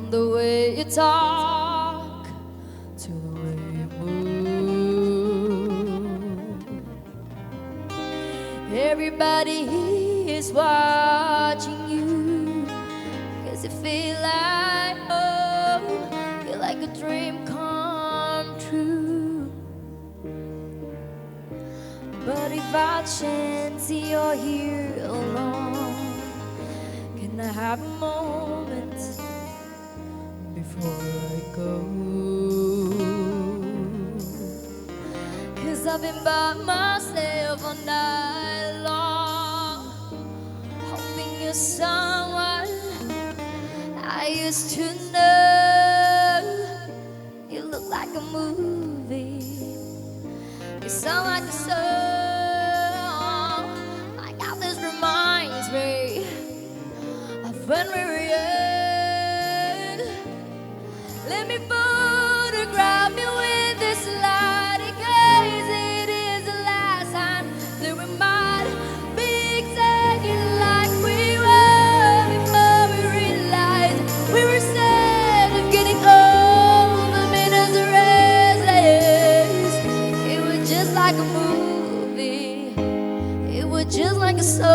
From the way you talk to the way you move, everybody is watching you, 'cause you feel like home, feel like a dream come true. But if by chance you're here alone, can I have a moment before I go? 'Cause I've been by myself all night long, hoping you're someone I used to know. You look like a movie, you sound like a song. Like how this reminds me of when we were young. Let me photograph you with this light, in case it is the last time that we might be exactly like we were before we realized we were sad of getting old. The minutes are restless. It was just like a movie, it was just like a song.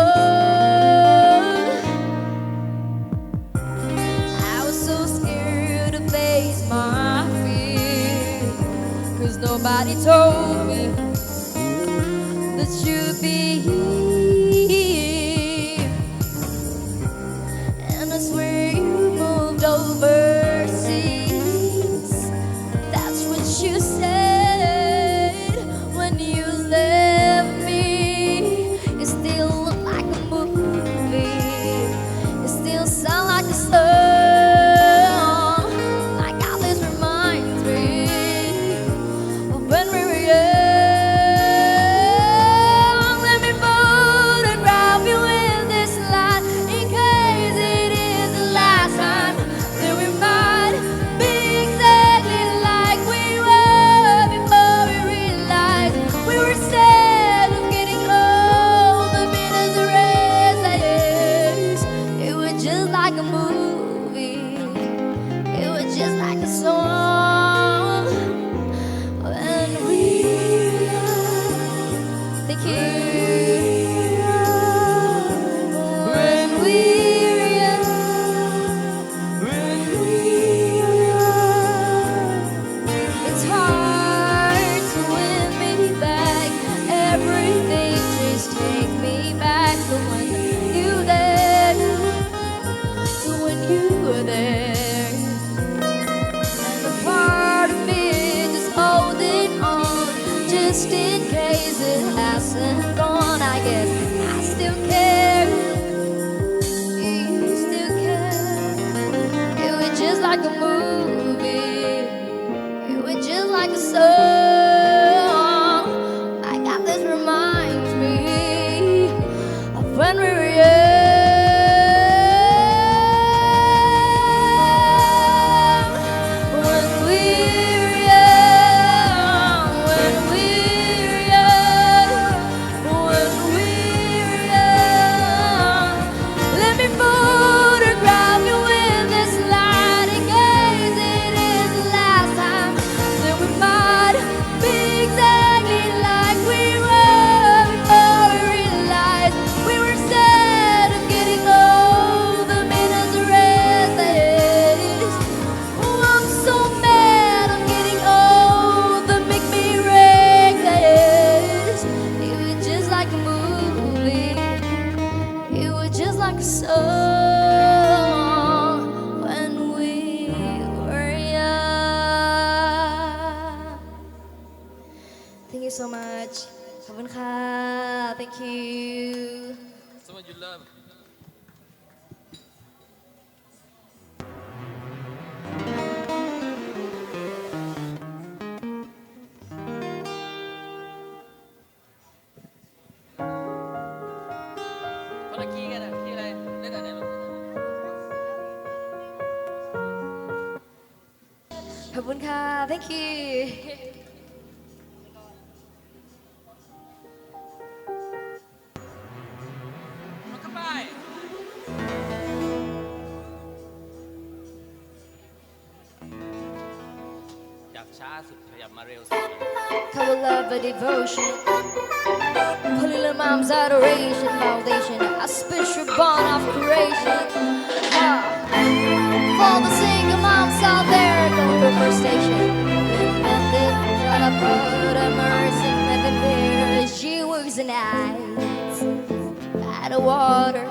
I was so scared to face my fear, 'cause nobody told me that you'd be here. And I swear you moved overseas, that's what you said when you left me. You still look like a movie, you still sound like a song. Like how this reminds me of when we were young. Let me photograph you with this light, in case it is the last time that we might be exactly like we were before we realized we were sad of getting old. The minutes are restless. It was just like a movie, it was just like a song. When we thank you. When we it's hard to win me back. Everything just take me back to when you there, to when you were there. And a part of me just holding on, just in case it hasn't gone. I guess I still care, you still care. It was just like a movie, it was just like a song. Like how this reminds me of when we were young. When we were young, when we were young, when we were young. Let me photograph you with this light, in case it is the last time that we might be exactly like we were before we realized we were sad of getting old. The minutes are restless. Oh, I'm so mad I'm getting old. That make me reckless. It was just like a movie, it was just like a song. When we were young. Thank you so much. ขอบคุณค่ะ Thank you. Someone you love. คนละคีย์กันอะคีย์อะไรเล่นอะไรลูก ขอบคุณค่ะ Thank you. มันก็ไป จากช้าสุดขยับมาเร็วสุด Couple love and devotion. Holy little mom's adoration, foundation, a special bond of creation. For the single moms out there, go to first station. Independent, trying to put a mercy with the mirror. She works the night by the water.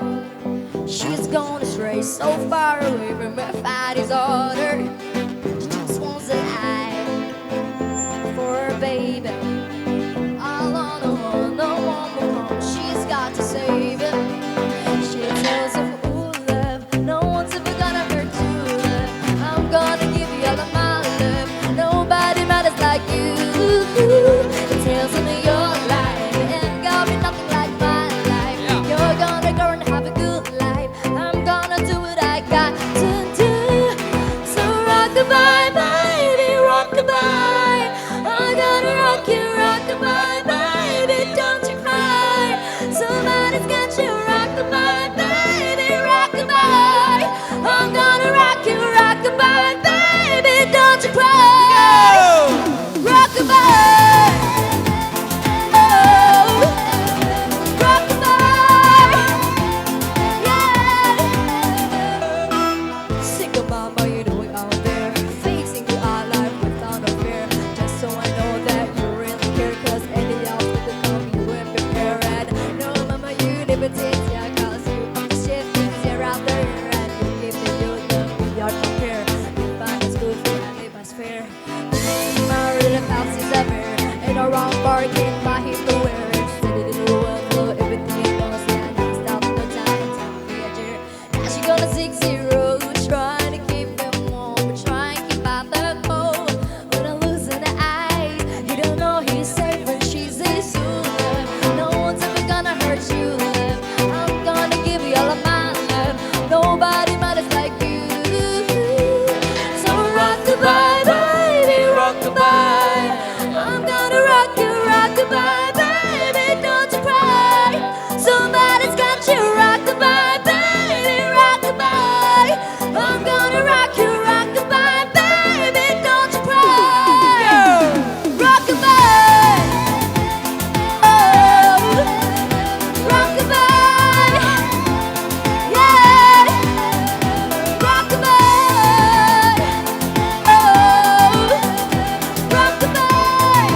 She's gone astray, so far away from her father's order. She just wants an eye for her baby. All on her own, no one will come. She's got to save it. She tells him, ooh, love, no one's ever gonna hurt you, love. I'm gonna give you all of my love. Nobody matters like you. It tells him your life ain't gonna be nothing like my life. You're gonna go and have a good life. I'm gonna do what I got to do. So rock-a-bye, baby, rock-a-bye. I'm gonna rock you, rock-a-bye, baby, don't you cry. Somebody's got you, rock-a-bye, baby, rock-a-bye. I'm gonna rock you, rock-a-bye, baby, don't you cry. Rock-a-bye. Oh, rock-a-bye. Yeah. Single mom, how you doing out there? Facing you our life without no fear. Just so I know that you really care, 'cause any else could come, you wouldn't prepare. And no, mama, you never did, yeah, 'cause you the shit things you're out there, and you give me your love beyond compare. You find it's good for you, live as fair. Married and house is a bear, and a wrong bargain by him to wear it. Said it in the world, flow, everything it knows, yeah, now stop no time, time to be a jerk. Now she gonna 6-0, trying to keep him warm, but trying to keep out the cold. When I'm losing the eyes, you don't know he's safe when she's his love. No one's ever gonna hurt you, love. I'm gonna give you all of my love. Nobody matters like you. So rock-a-bye, baby, rock-a-bye. I'm gonna rock you, rock-a-bye, baby, don't you cry. Somebody's got you, rock-a-bye, baby, rock-a-bye. I'm gonna rock you, rock-a-bye, baby, don't you cry. Rock-a-bye. Oh, rock-a-bye. Yeah. Rock-a-bye. Oh, rock-a-bye.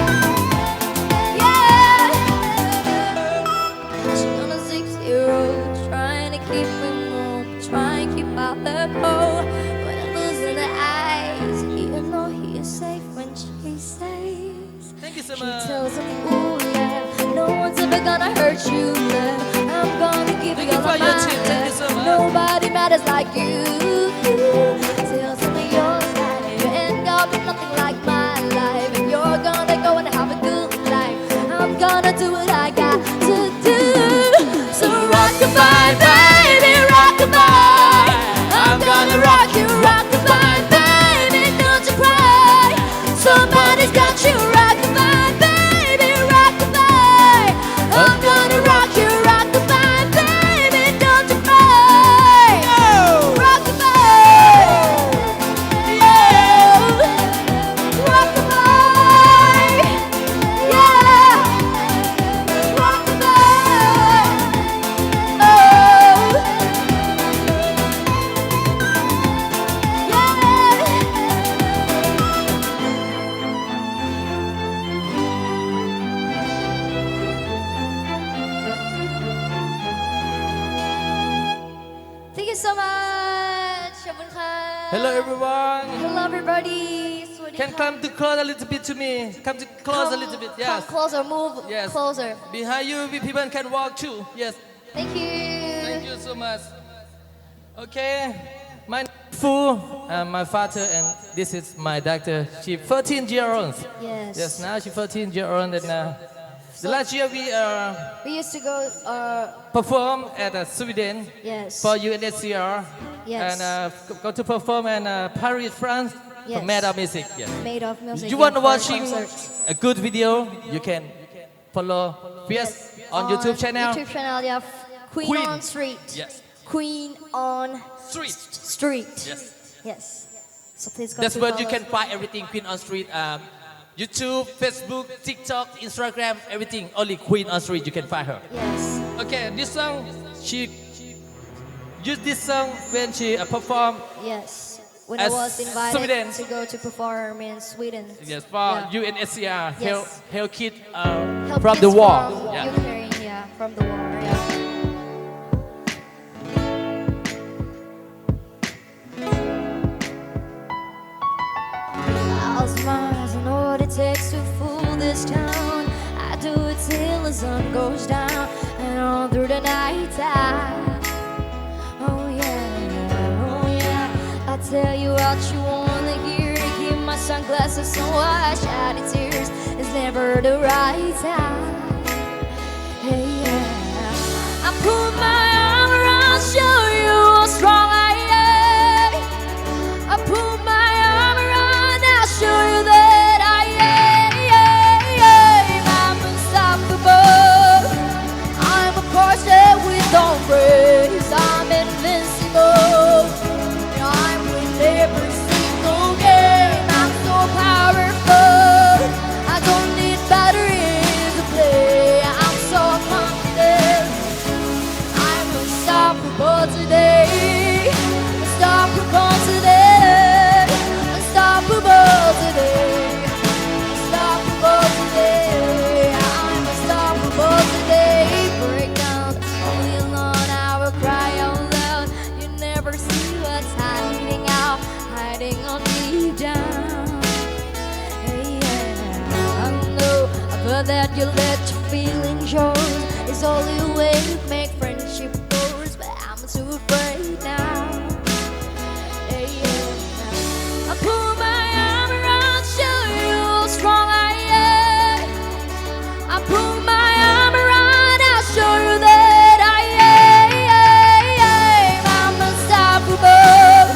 Yeah. She's on a 6-0, trying to keep him warm, trying to keep out the cold. When I'm losing the eyes, even though he is safe when she says. Thank you so She much tells him, ooh, love, no one's ever gonna hurt you, love. I'm gonna give you Thank you all for of your my tip. Thank you so love. much. Nobody matters like you. Tells him your life ain't gonna be nothing like my life, and you're gonna go and have a good life. I'm gonna do what I got to do. So rock-a-bye, baby, rock-a-bye. I'm gonna rock you, rock-a-bye, baby, don't you cry. Somebody's got you, rock-a-bye, baby, rock-a-bye. I'm gonna rock you, rock-a-bye, baby, don't you cry. Rock-a-bye. Yeah. Rock-a-bye. Yeah. Rock-a-bye. Oh. Thank you so much. ขอบคุณค่ะ Hello everyone Hello everybody. สวัสดี Can ค่ะ come to close a little bit to me Come to close a little bit Come Yes closer, move Yes closer. Behind you people can walk too Yes Thank you. Thank you so much Okay My name is Fu my father and this is my doctor She 14 years old Yes. Yes now she 14 years old and the last year we We used to go. perform at Sweden Yes. for UNHCR Yes. and go to perform in Paris, France for Yes. Made of Music. Yes. Made of music. You want to and for watching concerts. a good video? You can follow Fiat on YouTube channel. YouTube channel, yeah. Queen, Queen. on Street. Yes. Queen on Street. Street. Yes. Yes. So please go That's to where you follow. can find everything Queen on Street. YouTube, Facebook, TikTok, Instagram, everything. Only Queen on Street, you can find her. Yes. Okay, this song, she used this song when she performed. Yes. When I As was invited Sweden. to go to perform in Sweden. Yes, for Yeah. UNSCR, Yes. Help Kid Help from kids the war. From Yeah. Ukraine, yeah, from the war, yeah. I'll smile, I know what it takes to fool this town. I do it till the sun goes down and all through the night time. Oh yeah, oh yeah. I tell you what you wanna hear. To keep my sunglasses on, I shed the tears. It's never the right time. Hey yeah, I put my arm around, show you how strong I am. I put my arm around, I'll show you that I am. I'm unstoppable. I'm a corset with no brakes. I'm invincible. I'm with every single game. I'm so powerful. I don't need batteries to play. I'm so confident. I'm unstoppable today. Unstoppable today. Unstoppable today. Unstoppable today. I'm unstoppable today. Break down, only alone I will cry out loud. You never see what's hiding out, hiding on deep down. Hey, yeah, I know, but that you let your feelings show is the only way to make friendship goes. But I'm too afraid now. Hey, yeah, I put my arm around, show you how strong I am. I put my arm around, I'll show you that I am. I'm unstoppable.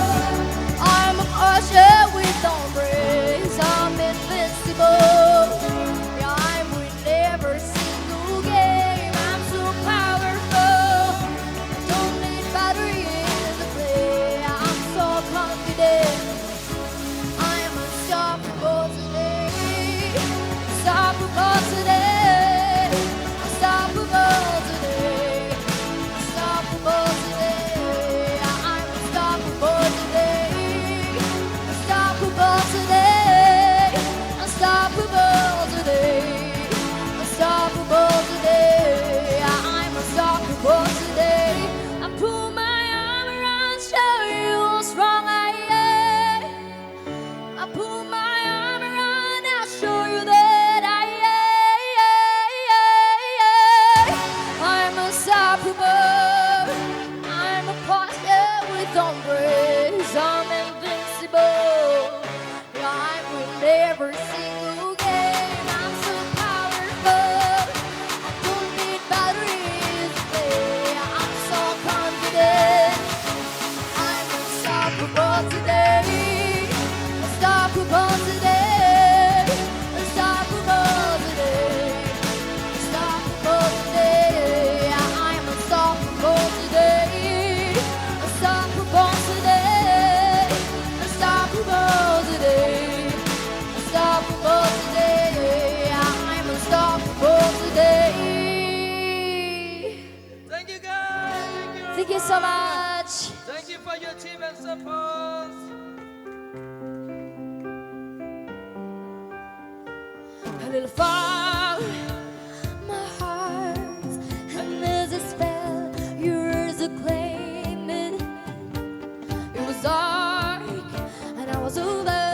I'm a archer with no brakes. I'm invincible. Yeah, I'm with every single game. I'm so powerful. Don't need batteries to play. I'm so confident. I'm unstoppable today. Unstoppable today. Unstoppable today. Unstoppable today. I'm unstoppable today. Unstoppable today. Unstoppable today. Unstoppable today. I'm unstoppable today. I put my arm around, show you how strong I am. I put my arm around, I'll show you that I am. I'm unstoppable. I'm a posture with no brakes. I'm invincible. Yeah, I'm with every single game. I'm so powerful. I don't need batteries to play. I'm so confident. I'm unstoppable today. Unstoppable today. Unstoppable today. Unstoppable today. I'm unstoppable today. Unstoppable today. Unstoppable today. Unstoppable today. I'm unstoppable today. Thank you guys. Thank you. Thank you so much. Thank you for your team and support. A little far, my heart, and there's a spell, yours to claim it. It was dark, and I was over,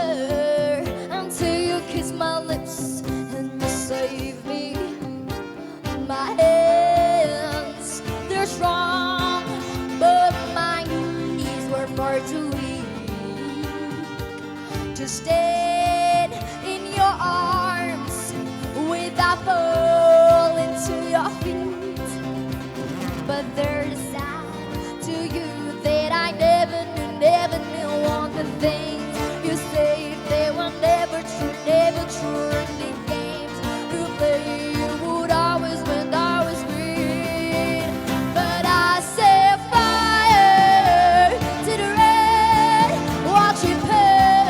until you kissed my lips, and you saved me. My hands, they're strong, but my knees were far too weak to stand in your arms without falling to your feet. But there's a side to you that I never knew. All the things you say, they were never true, never true. And the games you play, you would always win, always win. But I set fire to the red, watch it burn.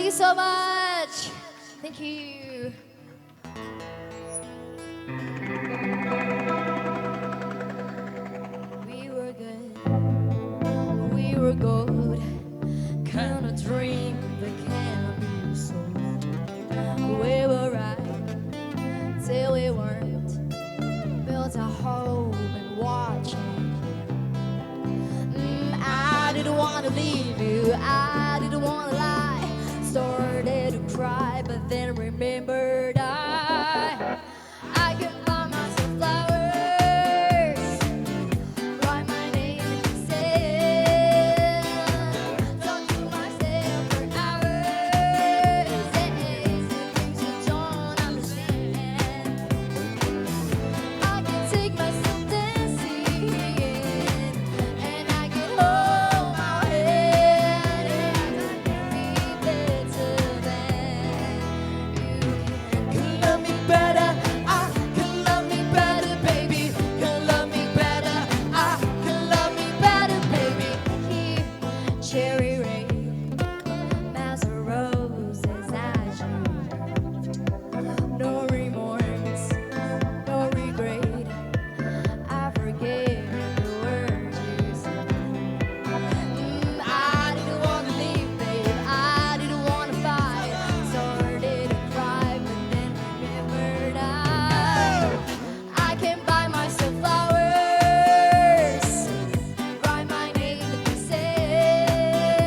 you so much. Thank you. We were good. We were gold. Kind of dream that can't be sold. We were right till we weren't. Built a home and watching. I didn't want to leave you. I didn't want to lie. Started to cry, but then remembered I can buy myself flowers. Write my name in the sand. Talk to myself for hours. Say things you don't understand. I can take myself dancing, and I can hold my head, and I can be better than you can love me better. I can love me better, baby. Can love me better. I can love me better, baby. Here, cherry red, miles of roses as you left. No remorse, no regret. I forget the words you said. I didn't want to leave, babe. I didn't want to fight. Started to cry, but then remembered I can buy myself flowers. Write my name in the sand.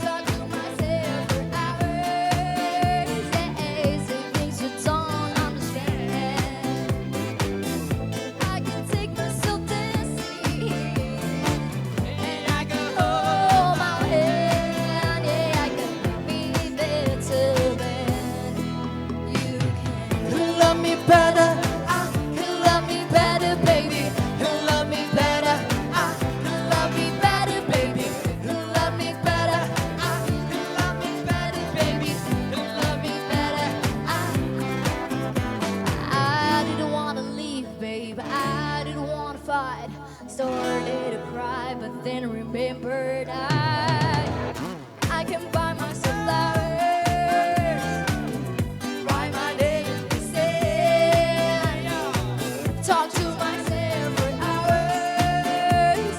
Talk to myself for hours. Say things you don't understand. I can take myself dancing, and I can hold my hand. Yeah, I can be better than you can love me better. I can love me better, baby. Can love me better. I can love me better, baby. Can love me better. I can love me better, baby. Can love me better. I didn't want to leave, babe. I didn't want to fight. Started to cry, but then remembered I can buy myself flowers. Write my name in the sand. Talk to myself for hours.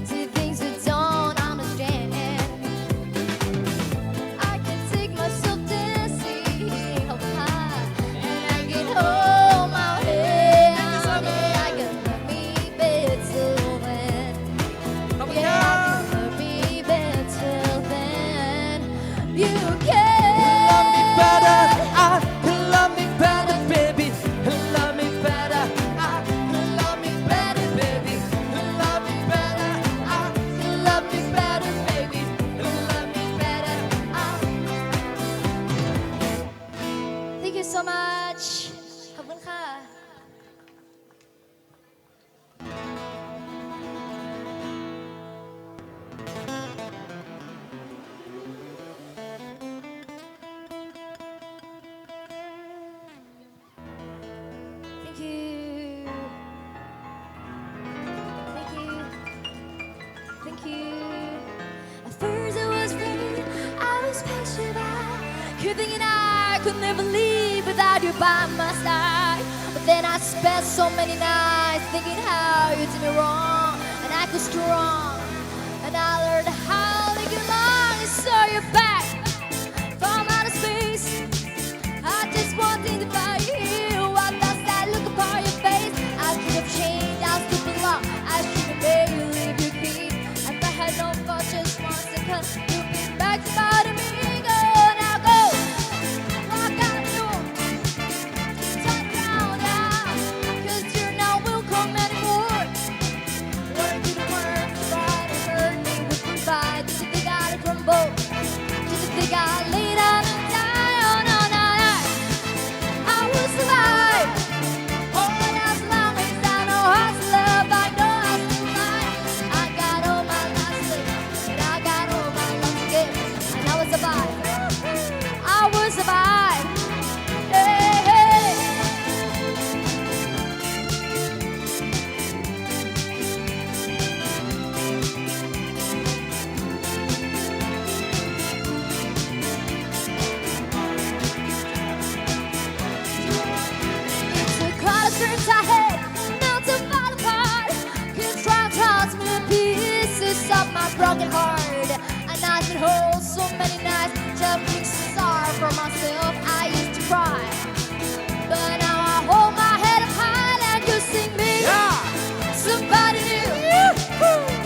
See things you don't understand. I can take myself dancing up high, and I can hold my head. Yeah, I can love me better than. Yeah, I can love me better than you can. Love me better. I can love me better, baby. Can love me better. I can love me better, baby. Can love me better. I can love me better, baby. Can love me better. Thank you so much. ขอบคุณค่ะ Thank you. Thank you. Thank you. At first it was rain, I was petrified, kept thinking I could never leave without you by my side. But then I spent so many nights thinking how you did me wrong, and I was strong, and I learned how to get along. And saw your back from outer space. I just wanted to find you. What does that look upon your face? I should have changed, I stood belong. I should have made you leave your feet. If I had known for just 1 second, you'd be back about me. Go now, go. Walk out the door. Turn around now, 'cause you're not welcome anymore. Learn to the work, try to hurt me with goodbye. Did you think I'd crumble? Did you think I'd lay down and die? Oh no, no, no. I will survive. Oh, but as long as I know how to love, I know how to survive. I got all my life, and I got all my love. broken heart. And I've been whole so many nights, just being sorry for myself. I used to cry, but now I hold my head up high and you sing me. Somebody new.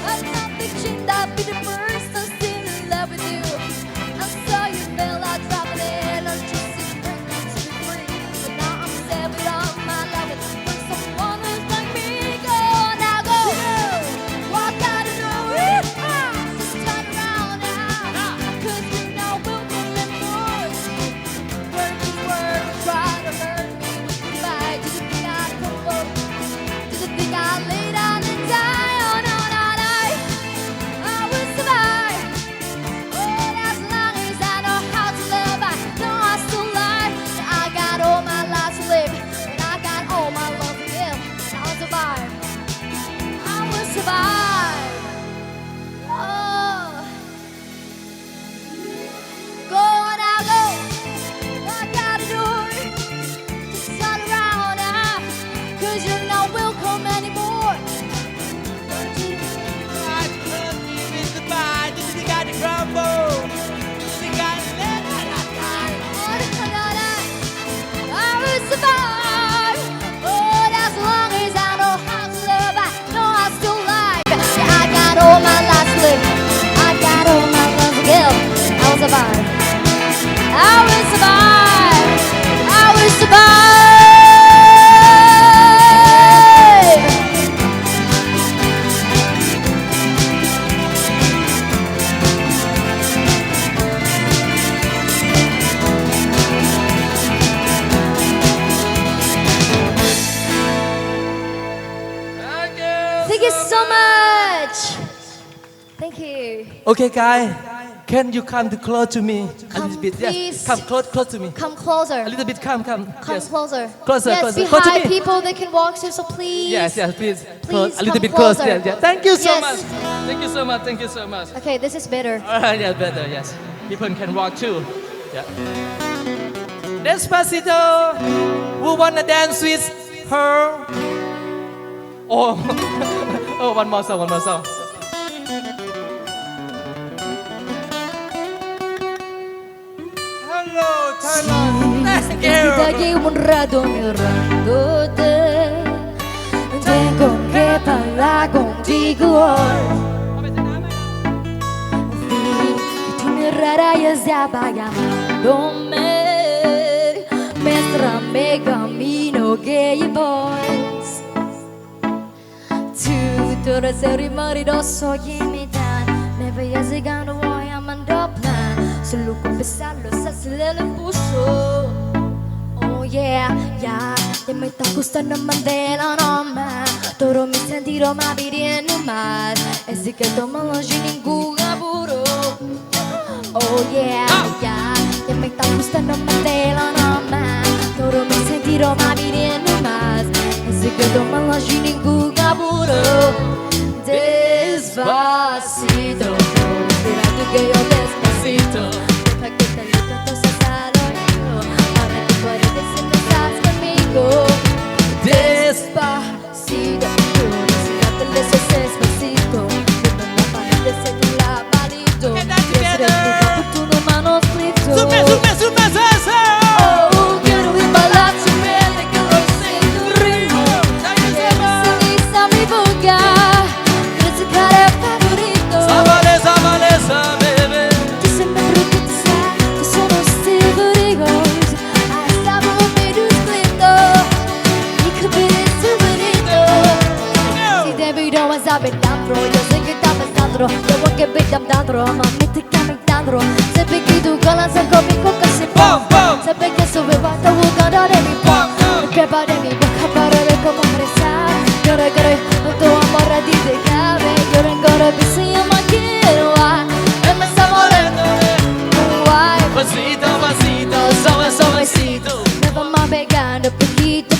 I'm not thinking that be the first I'm still in love with you. I saw you fell out dropping in, I'm just sitting to be free. But now I'm sad with all my love for someone who's like me. Go now, go. What gotta do? Just turn around now, 'cause you know we'll get them boys. Word to word, try to hurt me with goodbye. Do you think I'd come up? Do you think I'd lay down and die? Oh no, no, no. I will survive. Oh, as long as I know how to live, I know I still live. I got all my life to live, and I got all my love to give. I'll survive. I will survive. Oh, go now, go. I gotta do it. Just turn around now, 'cause you know we'll come anymore. I love you with goodbye. This is the guy to crumble. The guy to let it die. I will survive. Oh, as long as I know how to live, I know I still live. Yeah, I got all my life to live. I got all my love to give. I will survive. I will survive. I will survive. Thank you so much. Thank you. Okay, guy, can you come to close to me a Come, little bit? please. Yes, come close to me. Come closer. A little bit, come. Come Yes. closer. Closer, Yes, closer. be Close to high me. people they can walk to, so please. Yes, please. Please A little come bit close. closer. Yeah. Thank you so Yes. much. Thank you so much. Thank you so much. Okay, this is better. Yeah, better. Yes, people can walk too. Yeah. Despacito. Who wanna dance with her? Oh, oh, one more song. Hello, Thailand. Thank you. Dagli un radone randote. Tengo che parlare contigo. Tu mi rarai a llamándome. Mientras me camino gay boys. Tutto se rimarrò sognita. Me veia segando vuoi amando plan. Solo con besarlo se le puso. Oh yeah, yeah. E me sta gustando Mandela nomma. Todo mi sentido ma pidiendo más. Es que toma los ningún apuro. Oh yeah, yeah. E me sta gustando Mandela nomma. Todo mi sentido ma pidiendo más. Es que toma los ningún apuro. Despacito, esperando que yo despacito. Deja que te diga cosas al oído, para que puedas decir que estás conmigo. Despacito, necesito despacito. Que no aparece tu lavadito. Quiero tu por tu mano escrito. Super, Oh, quiero ir bailar su piel, que lo siento un ritmo. Esa mi boca, ese cara favorito. Sabalesa, baby. Ti sembra brutto, ti sai, che sono stile rigoroso. Stavo meglio scritto, mi capire subito. Si devi dove sabe dentro, io sé che sta pensando. Devo che vedi dentro, ma metti che mi dentro. Se becchi tu con la sacco mi cocca si Bom, bom. Se becchi su mi vado a guardare mi Bom, bom. Perché pare mi bocca parole come pressare. Io regalo un tuo amore di te cave. Io ancora bisogno ma che non va. E mi sta morendo. Why? Pasito, suavecito. Me va más pegando poquito.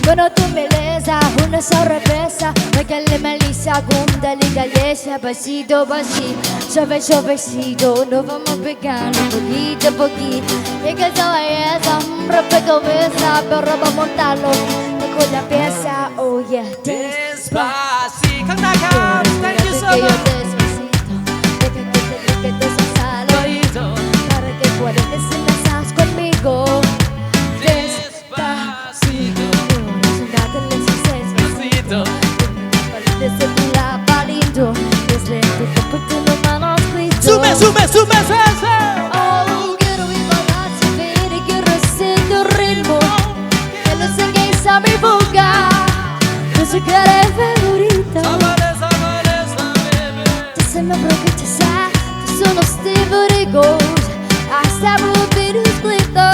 Cuando tú me lesa, una sorpresa. Me cae melissa, gunda, liga, yesa. Pasito, suavecito. Nos vamos pegando poquito. Y que esa belleza, rompe cabeza. Pero vamos a montarlo con la pieza. Oh yeah, Despacito. Comeback house. Thank you so much. Oh, quiero impararse, ver y quiero sentir el ritmo. Que no sé qué es a mi boca. No sé qué eres favorito. Ti sembra proprio che sai, ti sono stivoricos. Hasta volver escrito.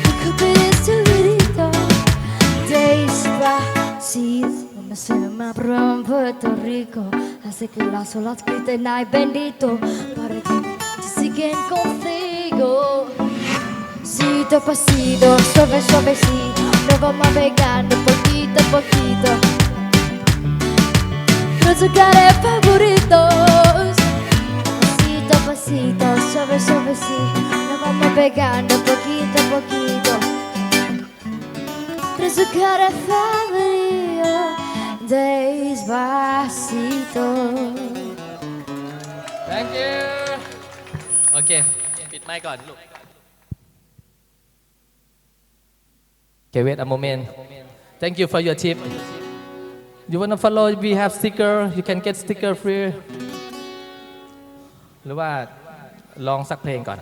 Y copiar subirito. Despacito, me se me aprueba en Puerto Rico. Hace que las olas griten ay bendito. Para que te siguen contigo. Pasito a pasito, suave suavecito. Nos vamos pegando poquito a poquito. Nuestros caras favoritos. Pasito a pasito, suave suavecito. Nos vamos pegando poquito a poquito. Nuestros caras favoritos. Despacito. Thank you โอเคปิดไมค์ก่อนลูก Okay, wait a moment. Thank you for your tip. You wanna follow? We have sticker. You can get sticker free. หรือว่าลองสักเพลงก่อน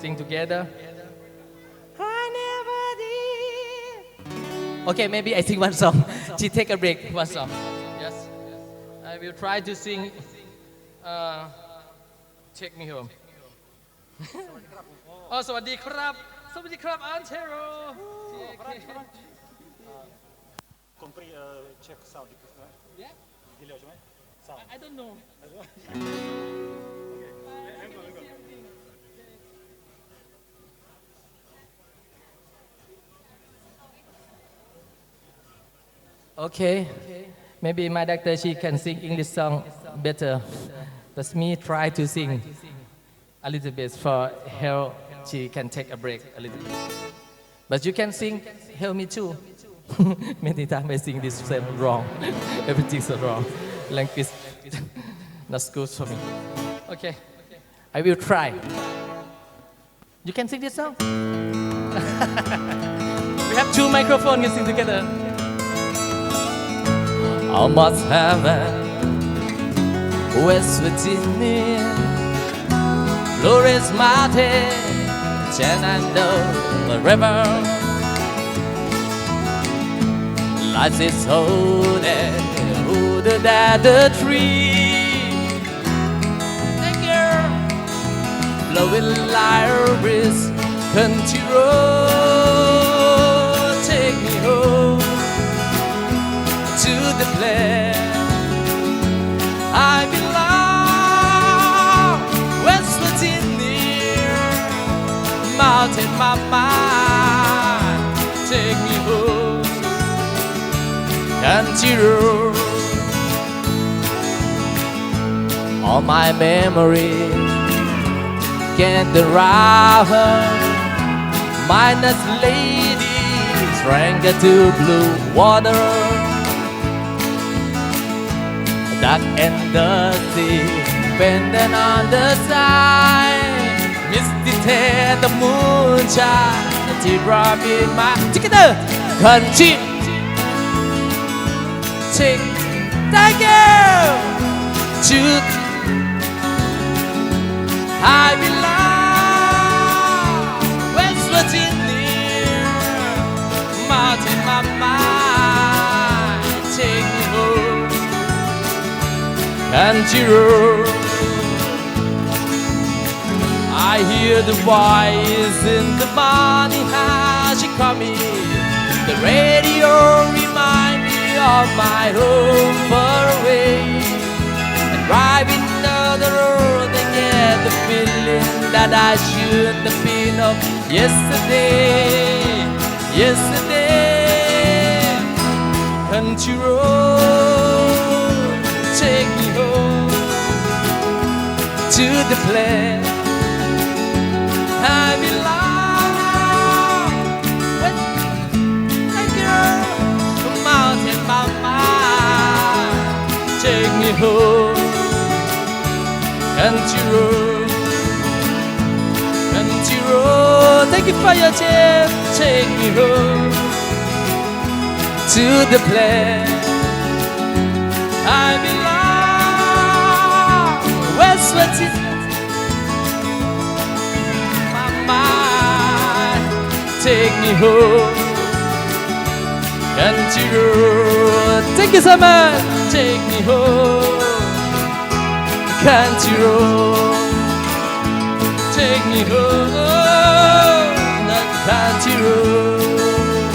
Sing together. I never did. Okay, maybe I sing one song. She take a break. One song. Yes. I will try to sing. Take me home. อ๋อสวัสดีครับสวัสดีครับอันเทโร Compris check sound. Yeah? Hello,ใช่ไหม sound. I don't know. Okay. Maybe my doctor she can sing English song better. But me try to sing a little bit for help. She can take a break a little bit. But you can sing help me too. Many times I sing this same wrong. Everything's wrong. Language not good for me. Okay. I will try. You can sing this song? We have two microphones. You sing together. Almost heaven, West Virginia, Flores Mountain, Shenandoah River. Life is older than the tree. Thank you. Blowing like a breeze, country road, take me home to the place I belong. West Virginia, mountain mama, take me home. Country road, all my memories can't derive her. Minus ladies, stranger to blue water. Dark and dusty, pendant on the side. Misty tail, the moonshine, the teardrop in my together. Country, take, thank you. To I belong, West Virginia, mountain my mind, take me home. Country road, I hear the voice in the morning, how she call me. The radio remind me of my home far away. And driving down the road, I get the feeling that I should have been of yesterday. Yesterday, country road, take me home to the place I belong. When I girl from mountain mama, take me home. Country road, country road, thank you for your tip. Take me home to the place I belong. take me home. Country road, thank you so much. Take me home. Country road, take me home. That country road.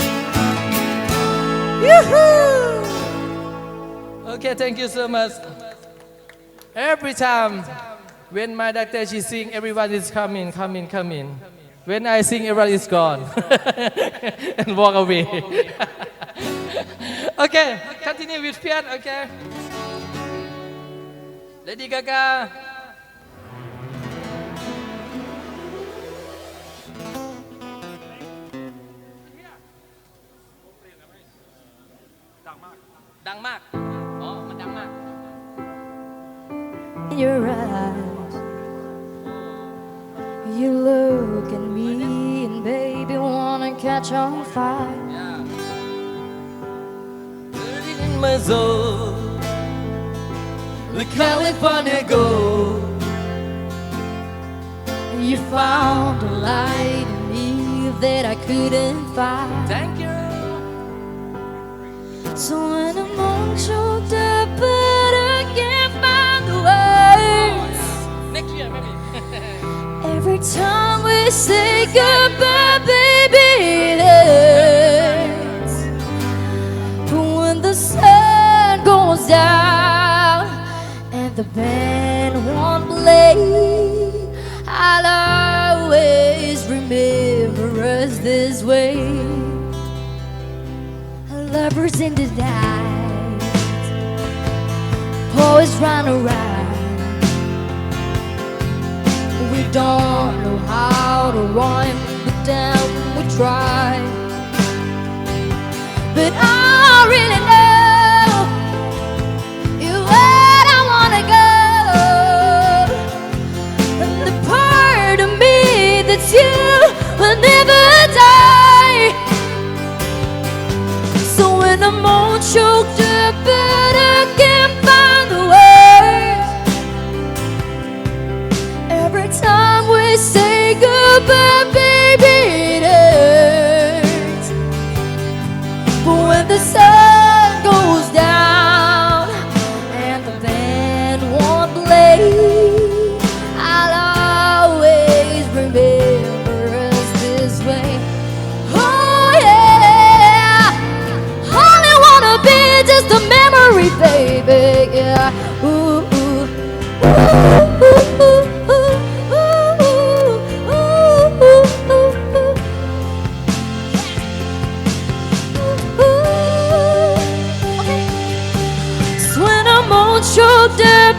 Yoo-hoo! Okay, thank you so much. Every time when my doctor she sing, everyone is coming. When I sing, everyone is gone and walk away. Okay, continue with Fiat. Okay, Lady Gaga. ดังมากอ๋อมันดังมาก In your eyes, you look at me and baby wanna catch on fire. Yeah. Burning in my soul, the California gold. You found a light in me that I couldn't find. Thank you. So when I'm all choked up but I can't find the words. Next year maybe. Every time we say goodbye, baby, it hurts. But when the sun goes down and the band won't play, I'll always remember us this way. Lovers in the night, poets run around. We don't know how to rhyme, but then we try. But I really know you're where I wanna go, and the part of me that's you will never die. So when I'm all choked up but I can't find the words, every time we say goodbye, baby, it hurts. But when the sun goes down and the band won't play, I'll always remember us this way. Oh yeah, only wanna be just a memory, baby. Yeah. Ooh, ooh, ooh, ooh, ooh, ooh, ooh, ooh, ooh, ooh. Okay. So when I'm all choked up